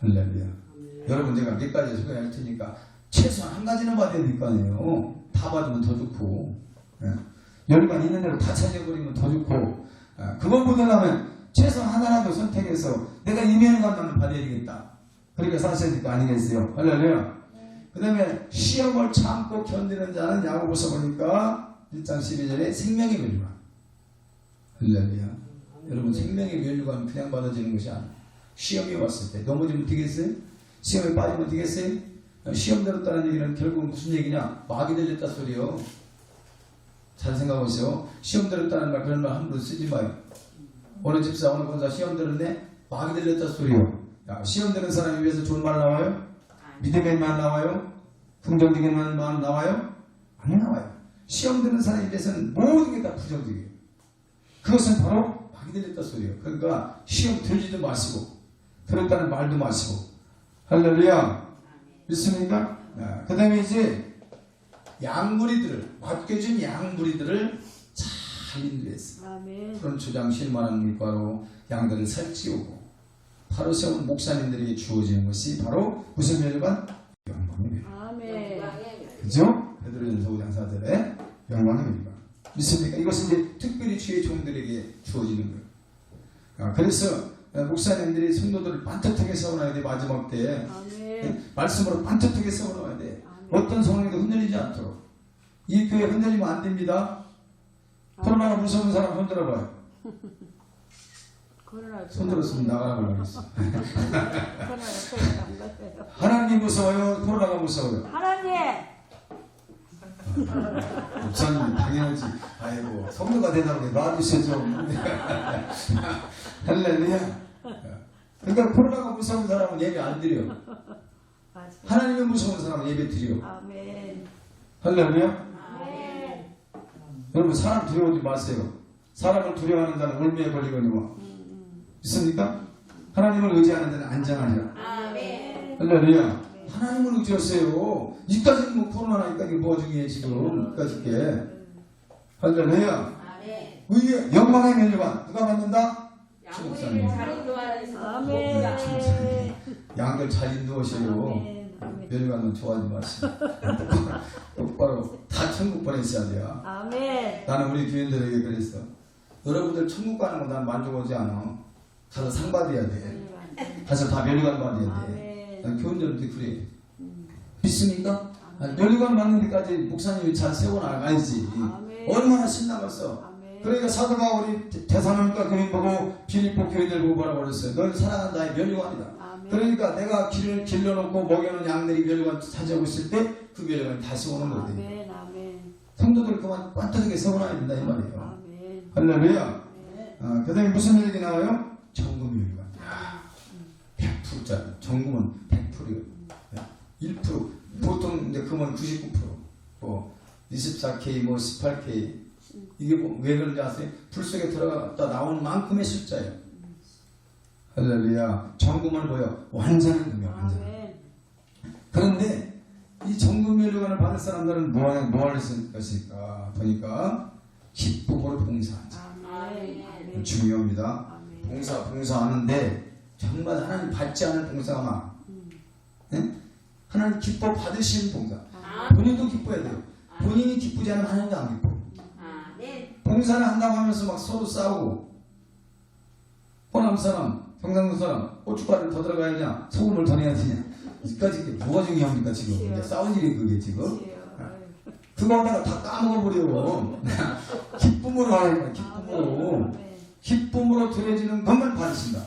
Speaker 1: 멸류관이에요. 할렐루야. 여러분 제가 몇 가지 소개할 테니까 최소한 한 가지는 받아야 될 거 아니에요. 다 받으면 더 좋고 멸류관 있는 대로 다 찾아버리면 더 좋고 그것보다는 최소한 하나라도 선택해서 내가 이 멸류관만 받아야 되겠다. 그렇게 사셔야 될 거 아니겠어요. 할렐루야. 그 다음에 시험을 참고 견디는 자는 야고보서 보니까 1장 12절에 생명의 멸류관. 할렐루야. 여러분 생명의 멸류관 그냥 받아지는 것이 아니에요. 시험이 왔을 때 넘어지면 되겠어요? 시험에 빠지면 되겠어요? 시험 들었다는 얘기는 결국 무슨 얘기냐? 마귀 들렸다 소리요. 잘 생각하세요. 시험 들었다는 말 그런 말 함부로 쓰지 마요. 어느 집사 어느 권사 시험 들었네? 마귀 들렸다 소리요. 야, 시험 되는 사람이 위해서 좋은 말 나와요? 믿음의 말 나와요? 긍정적인 말 나와요? 안 나와요. 시험 되는 사람에 대해서는 모든 게 다 부정적이에요. 그것은 바로 마귀 들렸다 소리예요. 그러니까 시험 들지도 마시고 들었다는 말도 마시고. 할렐루야. 믿습니까? 그 다음에 이제 양무리들을, 맡겨준 양무리들을 잘 인도했어.
Speaker 2: 아멘.
Speaker 1: 푸른 초장 쉴만한 물가로 양들을 살찌우고 바로 세운 목사님들에게 주어지는 것이 바로 무슨 멸관? 영광의 멸관.
Speaker 2: 아멘.
Speaker 1: 그죠? 베드로전서 5장 4절에 영광의 멸관. 믿습니까? 이것은 이제 특별히 주의 종들에게 주어지는 거예요. 그래서 목사님들이 성도들을 반듯하게 세워놔야 돼. 마지막 때
Speaker 2: 아멘.
Speaker 1: 말씀으로 반듯하게 세워놔야 돼.
Speaker 2: 아멘.
Speaker 1: 어떤 상황에도 흔들리지 않도록. 이 교회 흔들리면 안 됩니다. 코로나가 무서운 사람 흔들어봐요. 손들었으면 나가라고 그러겠어. 하나님 무서워요? 코로나가 무서워요?
Speaker 2: 하나님.
Speaker 1: 목사님 당연하지. 아이고 성도가 되라고 놔주셔야죠. 할렐루야. 그러니까 코로나가 무서운 사람은 예배 안 드려. 하나님이 무서운 사람은 예배 드려.
Speaker 2: 아멘.
Speaker 1: 할렐루야.
Speaker 2: 아멘.
Speaker 1: 여러분 사람 두려워하지 마세요. 사람을 두려워하는 자는 울매에 걸리거니와. 믿습니까? 하나님을 의지하는 자는 안전하리라.
Speaker 2: 아멘.
Speaker 1: 할렐루야. 하나님을 의지하세요. 이까지는 뭐 코로나니까 이게 뭐 중요해 지금. 이까지 게. 할렐루야.
Speaker 2: 아멘.
Speaker 1: 의의 영광의 멸류관 누가 받는다?
Speaker 2: 양무리를 잘 인도하는
Speaker 1: 아멘. 양들 잘 인도하세요.
Speaker 2: 아멘.
Speaker 1: 멸류관은 좋아하지 마세요. 똑바로 다 천국 보내셔야 돼요.
Speaker 2: 아멘.
Speaker 1: 나는 우리 교인들에게 그랬어. 여러분들 천국 가는 거 난 만족하지 않아. 가서 상 받아야 돼. 가서 다 멸류관 받아야 돼. 난 교인들한테 그래. 믿습니까? 멸류관 받는 데까지 목사님이 잘 세워나가야지. 얼마나 신나겠어. 그러니까 사도 바울이 대사로니까 교인 보고 빌립보 교인들 보고 뭐라고 그랬어요. 너는 사랑하는 나의 멸류관이다. 그러니까 내가 길을 길러놓고 먹여놓은 양들이 멸류관 차지하고 있을 때 그 멸류관이 다시 오는 거거든요. 성도들 그만 반듯하게 세워놔야 된다 이 말이에요. 할렐루야. 그 다음에 무슨 얘기 나와요? 정금 멸류관. 100%짜리. 정금은 100%예요. 1% 보통 이제 금은 99%, 뭐 24K, 뭐 18K. 이게 뭐 왜 그런지 아세요? 불 속에 들어갔다 나오는 만큼의 숫자예요. 할렐루야. 정금은 뭐예요? 완전한 금이에요. 완전. 그런데 이 정금 멸류관을 받을 사람들은 뭐 할 것일까? 보니까 기쁨으로 봉사하자. 중요합니다. 봉사하는데 정말 하나님 받지 않을 봉사가 많아. 네? 하나님 기뻐 받으시는 봉사. 본인도 기뻐야 돼요. 본인이 기쁘지 않으면 하나님도 안 기뻐. 봉사를 한다고 하면서 막 서로 싸우고, 호남 사람, 경상도 사람 고춧가루를 더 들어가야 되냐, 소금을 더 내야 되냐, 이까지 뭐가 중요합니까 지금? 이게 싸운 일이 그게 지금. 그거 하다가 다 까먹어버려. 기쁨으로 하는 거야. 기쁨으로 드려지는 것만 받으신다.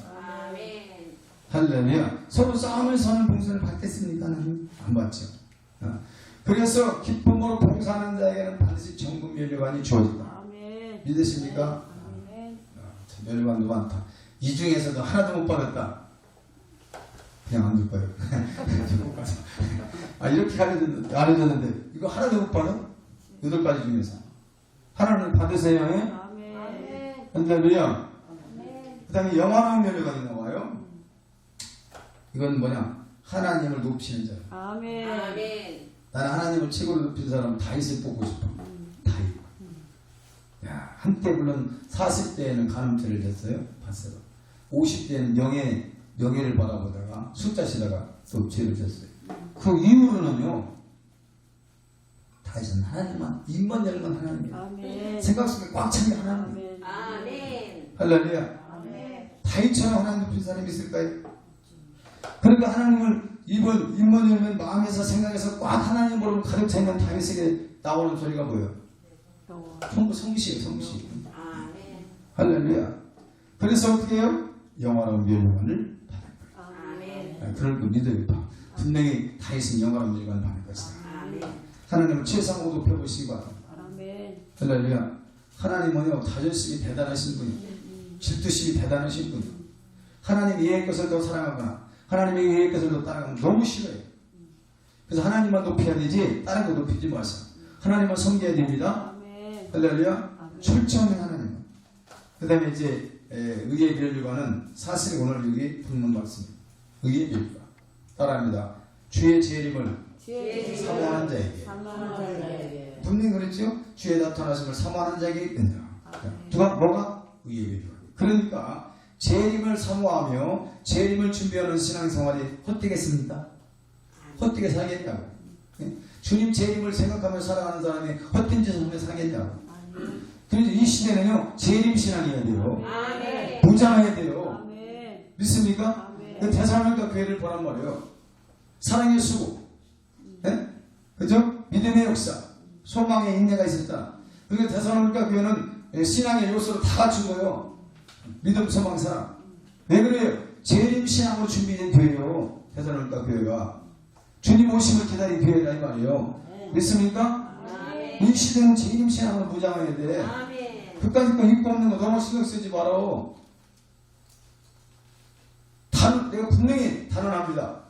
Speaker 1: 할렐루야. 서로 싸우면서 하는 봉사를 받겠습니까? 안 받죠. 그래서 기쁨으로 봉사하는 자에게는 반드시 정금 멸류관이 주어진다. 믿으십니까? 멸류관도 많다. 이 중에서도 하나도 못 받았다. 그냥 안 줄 거예요. 이렇게 알려줬는데 이거 하나도 못 받아? 8가지 중에서 하나는 받으세요. 할렐루야. 그 다음에 영원한 멸류관이 나와요. 이건 뭐냐? 하나님을 높이는 자. 나는 하나님을 최고로 높이는 사람 다윗을 뽑고 싶어. 다윗. 야, 한때 물론 40대에는 간음죄를 졌어요. 봤어요. 50대에는 명예를 바라보다가 숫자시다가 또 죄를 졌어요. 그 이후로는요, 다윗은 하나님만, 입만 열면 하나님이에요. 생각 속에 꽉 찬 게 하나님이에요. 할렐루야. 다윗처럼 하나님 높인 사람이 있을까요? 그러니까 하나님을 입만 열면 마음에서 생각해서 꽉 하나님으로 가득 차 있는 다윗에게 나오는 소리가 뭐예요? 성시예요, 성시. 할렐루야. 그래서 어떻게 해요? 영원한 멸류관을 받을 거예요. 그럴 거 믿어요. 분명히 다윗은 영원한 멸류관을 받을 것이다. 하나님은 최상으로 높여보시기 바랍니다. 할렐루야. 하나님은요, 자존심이 대단하신 분이에요. 질투심이 대단하신 분이에요. 하나님 이해의 것을 더 사랑하거나 하나님의 이해의 것을 더 따라가면 너무 싫어요. 그래서 하나님만 높여야 되지 다른 거 높이지 마세요. 하나님만 섬겨야 됩니다. 할렐루야. 철저한 하나님. 그 다음에 이제 의의 멸류관은 사실 오늘 여기 붙는 말씀입니다. 의의 비유다. 따라합니다. 주의 재림을
Speaker 2: 주의
Speaker 1: 사모하는 자에게.
Speaker 2: 사모하는 자에게.
Speaker 1: 분명히 그랬죠? 주의 나타나심을 사모하는 자에게 된다. 누가 뭐가? 의의 비유. 그러니까 재림을 사모하며 재림을 준비하는 신앙생활이 헛되겠습니까? 헛되게 살겠냐고. 주님 재림을 생각하며 살아가는 사람이 헛된 짓을 하며 살겠냐고. 그래서 이 시대는요, 재림 신앙이어야 돼요.
Speaker 2: 아멘.
Speaker 1: 부자해야 돼요.
Speaker 2: 아멘.
Speaker 1: 믿습니까?
Speaker 2: 아멘.
Speaker 1: 그 대사로니까 교회를 보란 말이에요. 사랑의 수고, 네? 그죠? 믿음의 역사, 소망의 인내가 있었잖아. 그러니까 대사로니까 교회는 신앙의 요소를 다 갖춘 거예요. 믿음, 소망, 사랑. 왜 그래요? 재림 신앙으로 준비된 교회요. 대사로니까 교회가 주님 오심을 기다린 교회라 이 말이에요. 믿습니까?
Speaker 2: 아멘.
Speaker 1: 이 시대는 재림 신앙으로 무장해야 돼.
Speaker 2: 아멘.
Speaker 1: 그까짓 거 입고 없는 거 너무 신경 쓰지 마라. 내가 분명히 단언합니다.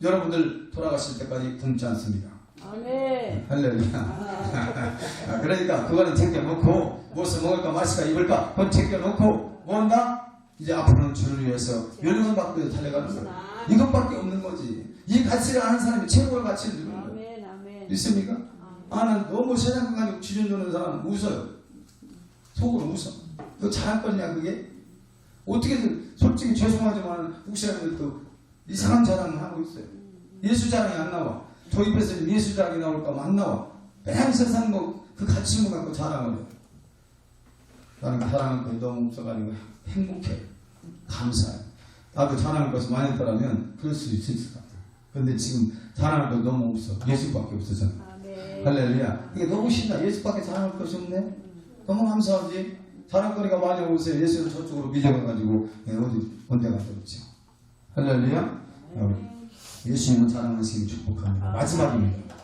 Speaker 1: 여러분들 돌아가실 때까지 굶지 않습니다.
Speaker 2: 아멘.
Speaker 1: 할렐루야. 그러니까 그거는 제껴놓고 무엇을 먹을까 마실까 입을까 그건 제껴놓고 뭔가 이제 앞으로는 주를 위해서 열심을 받고 달려가는 거예요. 이것밖에 없는 거지. 이 가치를 아는 사람이 최고의 가치를 누리는 거예요.
Speaker 2: 아멘. 아멘.
Speaker 1: 믿습니까? 나는 너무 세상 가지고 주전 주는 사람 웃어요. 속으로 웃어. 그거 잘할 거냐 그게? 어떻게든 솔직히 죄송하지만 혹시라도 이상한 자랑을 하고 있어요. 예수 자랑이 안 나와. 도입해서 예수 자랑이 나올까 하면 안 나와. 그냥 세상 그 가치만 갖고 자랑을 해요. 나는 자랑할 것이 너무 없어가지고 행복해. 감사해. 나도 자랑할 것이 많이 있더라면 그럴 수 있을 것 같아. 그런데 지금 자랑할 것이 너무 없어. 예수밖에 없어서.
Speaker 2: 아멘.
Speaker 1: 할렐루야. 이게 너무 신나. 예수밖에 자랑할 것이 없네. 너무 감사하지. 자랑거리가 많이 오세요. 예수는 저쪽으로 밀려가가지고 어디 언제 갔다 오죠. 할렐루야. 예수님은 자랑하시기 축복합니다. 마지막입니다.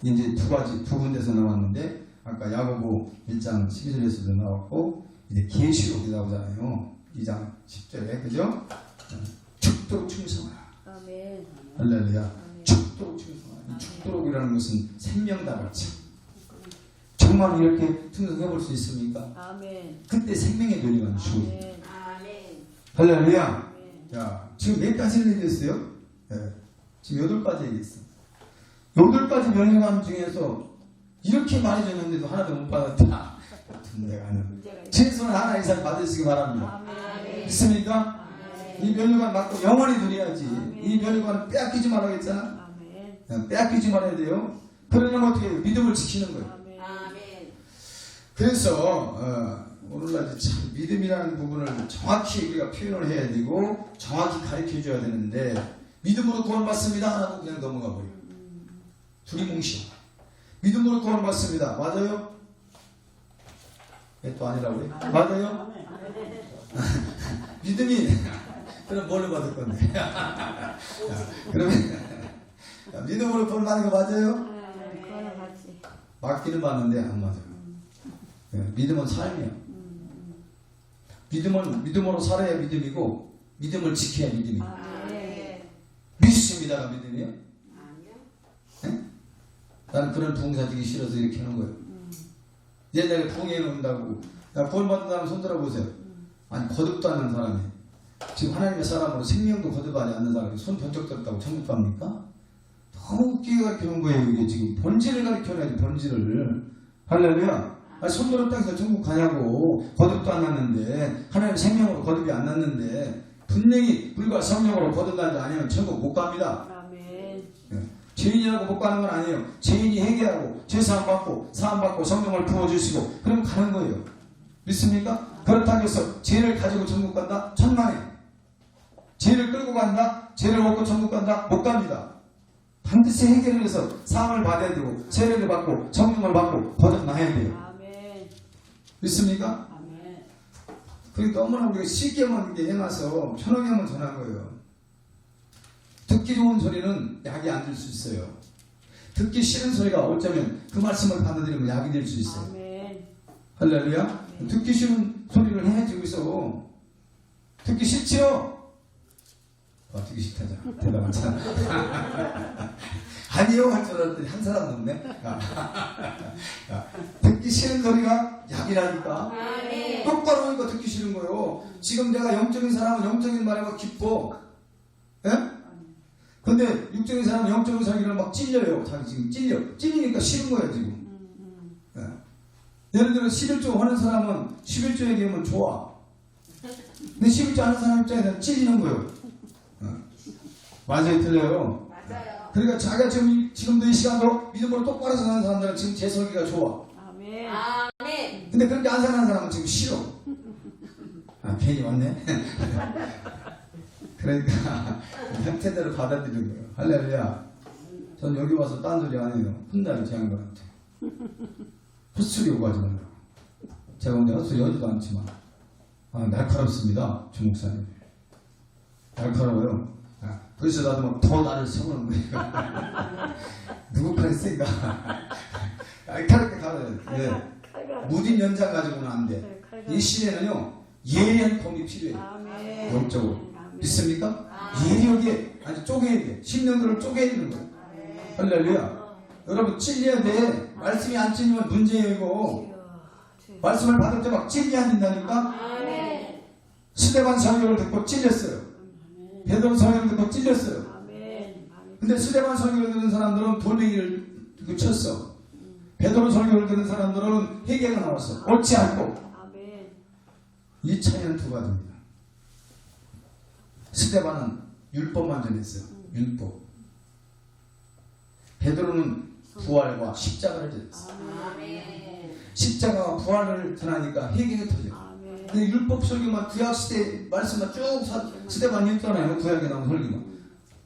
Speaker 1: 이제 두 군데서 나왔는데 아까 야고보 1장 12절에서도 나왔고 이제 계시록이 나오잖아요. 2장 10절에 그죠? 죽도록 충성하라.
Speaker 2: 아멘.
Speaker 1: 할렐루야. 죽도록 충성하라. 죽도록이라는 것은 생명다 같이. 정말 이렇게 충성해 볼 수 있습니까?
Speaker 2: 아멘.
Speaker 1: 그때 생명의 논의가 주어요.
Speaker 2: 아멘. 아멘.
Speaker 1: 할렐루야.
Speaker 2: 아멘.
Speaker 1: 자, 지금 몇 가지를 얘기했어요? 네. 지금 8가지 얘기했어. 8가지 명령함 중에서 이렇게 많이 줬는데도 하나도 못 받았다. 내가 하는 최소한 하나 이상 받으시기 바랍니다.
Speaker 2: 아멘.
Speaker 1: 믿습니까?
Speaker 2: 아멘.
Speaker 1: 이 명령감 받고 영원히 누려야지. 이 명령감 빼앗기지 말아야 했잖아.
Speaker 2: 아멘.
Speaker 1: 빼앗기지 말아야 돼요. 그러려면 어떻게 해요? 믿음을 지키는 거예요.
Speaker 2: 아멘. 아멘.
Speaker 1: 그래서 오늘날 참 믿음이라는 부분을 정확히 우리가 표현을 해야 되고 정확히 가르쳐 줘야 되는데 믿음으로 구원받습니다 하고 그냥 넘어가 버려요. 두리뭉실. 믿음으로 구원받습니다. 맞아요? 또 아니라고요? 맞아요? 믿음이 그럼 뭘로 받을 건데? 그러면 믿음으로 구원받는 거 맞아요?
Speaker 2: 그거랑 같이.
Speaker 1: 맞기는 맞는데 안 맞아요. 믿음은 삶이에요. 믿음으로 살아야 믿음이고 믿음을 지켜야 믿음이에요.
Speaker 2: 아멘.
Speaker 1: 믿습니다가 믿음이에요? 네? 나는 그런 부흥사직이 싫어서 이렇게 하는 거예요. 옛날에 부흥회 놓는다고 구원받은 사람 손 들어보세요. 아니 거듭도 않는 사람이 지금 하나님의 사람으로 생명도 거듭하지 않는 사람이 손 번쩍 들었다고 천국 갑니까? 너무 웃기게 가르치는 거예요. 이게 지금 본질을 가르쳐야지. 본질을. 할렐루야. 아니, 손 들었다고 해서 천국 가냐고. 거듭도 안 났는데 하나님의 생명으로 거듭이 안 났는데 분명히 불과 성령으로 거듭나지 아니면 천국 못 갑니다.
Speaker 2: 아멘.
Speaker 1: 죄인이라고 못 가는 건 아니에요. 죄인이 회개하고 죄사함 받고 사함 받고 성령을 부어주시고 그럼 가는 거예요. 믿습니까? 그렇다고 해서 죄를 가지고 천국 간다? 천만에. 죄를 끌고 간다? 죄를 먹고 천국 간다? 못 갑니다. 반드시 해결을 해서 사함을 받아야 되고 세례를 받고 성령을 받고 거듭나야 돼요.
Speaker 2: 아멘.
Speaker 1: 믿습니까?
Speaker 2: 아멘.
Speaker 1: 그게 너무나 우리가 쉽게만 이렇게 해놔서 편하게만 전한 거예요. 듣기 좋은 소리는 약이 안 될 수 있어요. 듣기 싫은 소리가 어쩌면 그 말씀을 받아들이면 약이 될 수 있어요.
Speaker 2: 아멘.
Speaker 1: 할렐루야. 듣기 싫은 소리를 해야지 여기서. 듣기 싫지요? 듣기 싫다잖아. 대답하잖아. 아니요 할 줄 알았더니 한 사람 없네. 듣기 싫은 소리가 약이라니까.
Speaker 2: 아멘.
Speaker 1: 똑바로 하니까 듣기 싫은 거예요. 지금 내가 영적인 사람은 영적인 말에만 기뻐. 예? 근데 육적인 사람은 영적인 사람이랑 막 찔려요. 자기 지금 찔리니까 싫은 거야 지금. 예. 예를 들어 11조 하는 사람은 11조 얘기하면 좋아. 근데 11조 하는 사람 입장에서는 찔리는 거예요. 예. 맞아요, 틀려요.
Speaker 2: 맞아요.
Speaker 1: 그러니까 자기가 지금도 이 시간도 믿음으로 똑바로 사는 사람들은 지금 제 설교가 좋아.
Speaker 2: 아멘.
Speaker 3: 아멘.
Speaker 1: 근데 그렇게 안 사는 사람은 지금 싫어. 아, 괜히 왔네. 그러니까 형태대로 받아들이는 거예요. 할렐루야. 전 여기 와서 딴소리 안 해요. 혼나요, 제 양반한테. 헛소리 오가지 말라고. 제가 근데 헛소리 하지도 않지만 날카롭습니다, 주목사님. 날카로워요. 그래서 나도 막 더 나를 세우는 거예요. 누구 팔이 센가? 날카롭게 가야 돼. 무딘 연장 가지고는 안 돼. 이 시대는요, 예리한 검이 필요해요.
Speaker 2: 아멘.
Speaker 1: 영적으로.
Speaker 2: 아멘.
Speaker 1: 믿습니까? 예리하게, 아니 쪼개야 돼. 신령들을 쪼개야 되는 거예요. 할렐루야. 여러분, 찔려야 돼. 말씀이 안 찔리면 문제예요, 이거. 말씀을 받을 때 막 찔려야 된다니까?
Speaker 3: 아멘.
Speaker 1: 스데반 설교를 듣고 찔렸어요. 베드로 설교를 듣고 찔렸어요.
Speaker 2: 아멘.
Speaker 1: 근데 스데반 설교를 듣는 사람들은 돌멩이를 쳤어. 베드로 설교를 듣는 사람들은 회개가 나왔어. 옳지 않고.
Speaker 2: 아멘.
Speaker 1: 이 차이는 두 가지입니다. 스데반은 율법만 전했어요. 율법. 베드로는 부활과 십자가를 전했어요.
Speaker 3: 아멘.
Speaker 1: 십자가와 부활을 전하니까 회개가 터져요.
Speaker 2: 아멘.
Speaker 1: 근데 율법 설교만 구약시대 말씀만 쭉 스데반 읽잖아요. 구약에 나온 설교만.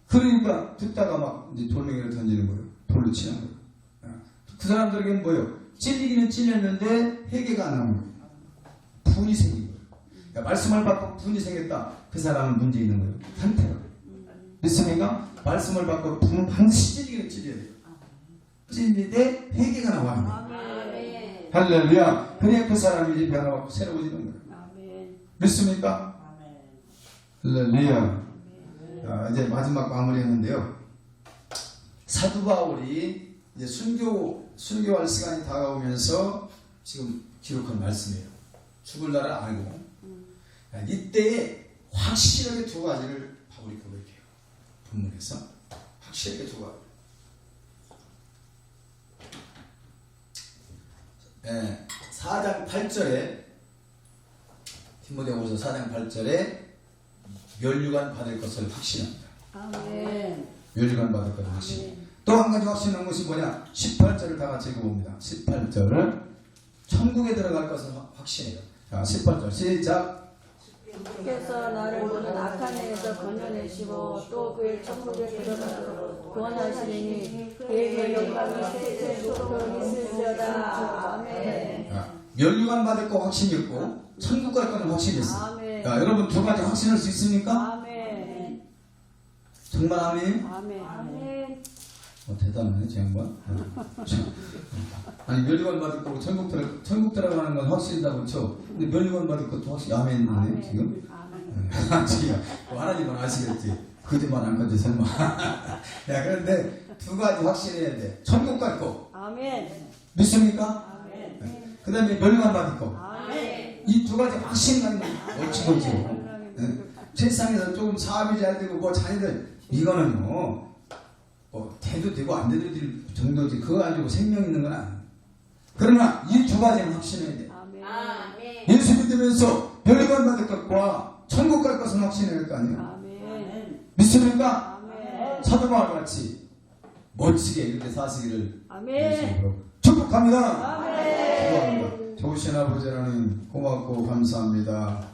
Speaker 1: 그러니까 듣다가 막 이제 돌멩이를 던지는 거예요. 돌로 치는 거예요. 그 사람들에게는 뭐예요? 찔리기는 찔렸는데 회개가 안 나온 거예요. 분이 생긴 거예요. 그러니까 말씀을 받고 분이 생겼다. 그 사람은 문제 있는 거예요. 상태가. 믿습니까? 말씀을 받고 분은 반드시 찔리기는 찔려야 돼요. 찔리되 회개가 나와야 돼요.
Speaker 3: 아멘.
Speaker 1: 할렐루야. 그래야 그 사람이 이제 변화받고 새로워지는 거예요.
Speaker 2: 아멘.
Speaker 1: 믿습니까? 할렐루야. 자, 이제 마지막 마무리했는데요. 사도 바울이 이제 순교할 시간이 다가오면서 지금 기록한 말씀이에요. 죽을 날을 알고 이때에 확실하게 두 가지를 바울이 고백해요. 본문에서 확실하게 두 가지. 4장 8절에 디모데후서 4장 8절에 멸류관 받을 것을 확신합니다.
Speaker 2: 아멘.
Speaker 1: 멸류관 받을 것을 확신.
Speaker 2: 아멘.
Speaker 1: 또 한 가지 확신한 것이 뭐냐? 18절을 다 같이 읽어봅니다. 18절을 천국에 들어갈 것을 확신해요. 자, 18절 시작.
Speaker 2: 주께서 나를 모든 악한 일에서 건져내시고 또 그의 천국에 들어가도록 구원하시리니 그에게 영광이 세세 높여 있을지어다. 아멘.
Speaker 1: 자, 멸류관 받을 거 확신이었고 천국 갈 거는 확신이었어요.
Speaker 2: 아멘.
Speaker 1: 자, 여러분 두 가지 확신할 수 있습니까?
Speaker 2: 아멘.
Speaker 1: 정말 아멘?
Speaker 2: 아멘. 아멘.
Speaker 1: 대단하네, 제 양반. 아니, 멸류관 받을 거고 천국 들어가는 건 확실하다고 쳐. 근데 멸류관 받을 것도 확실히 아멘이네, 지금.
Speaker 2: 아멘.
Speaker 1: 지금 하나님은 아시겠지. 그들만 안 건지 설마. 야, 그런데 두 가지 확신해야 돼. 천국 갈 거.
Speaker 2: 아멘.
Speaker 1: 믿습니까?
Speaker 2: 아멘.
Speaker 1: 그 다음에 멸류관 받을 거.
Speaker 2: 아멘.
Speaker 1: 이 두 가지 확신만 멋진 거지. 세상에서 조금 사업이 잘 되고 뭐 자녀들 이거는요. 돼도 되고 안 돼도 될 정도지. 그거 가지고 생명 있는 건 아니에요. 그러나 이 두 가지는 확신해야 돼.
Speaker 2: 아멘.
Speaker 3: 아멘.
Speaker 1: 예수 믿으면서 멸류관 받을 것과 천국 갈 것은 확신해야 할 거 아니에요.
Speaker 2: 아멘.
Speaker 1: 믿습니까?
Speaker 2: 아멘.
Speaker 1: 사도 바울 같이 멋지게 이렇게 사시기를
Speaker 2: 아멘.
Speaker 1: 예수님으로 축복합니다.
Speaker 2: 아멘.
Speaker 1: 축복합니다. 좋으신 아버지 하나님 고맙고 감사합니다.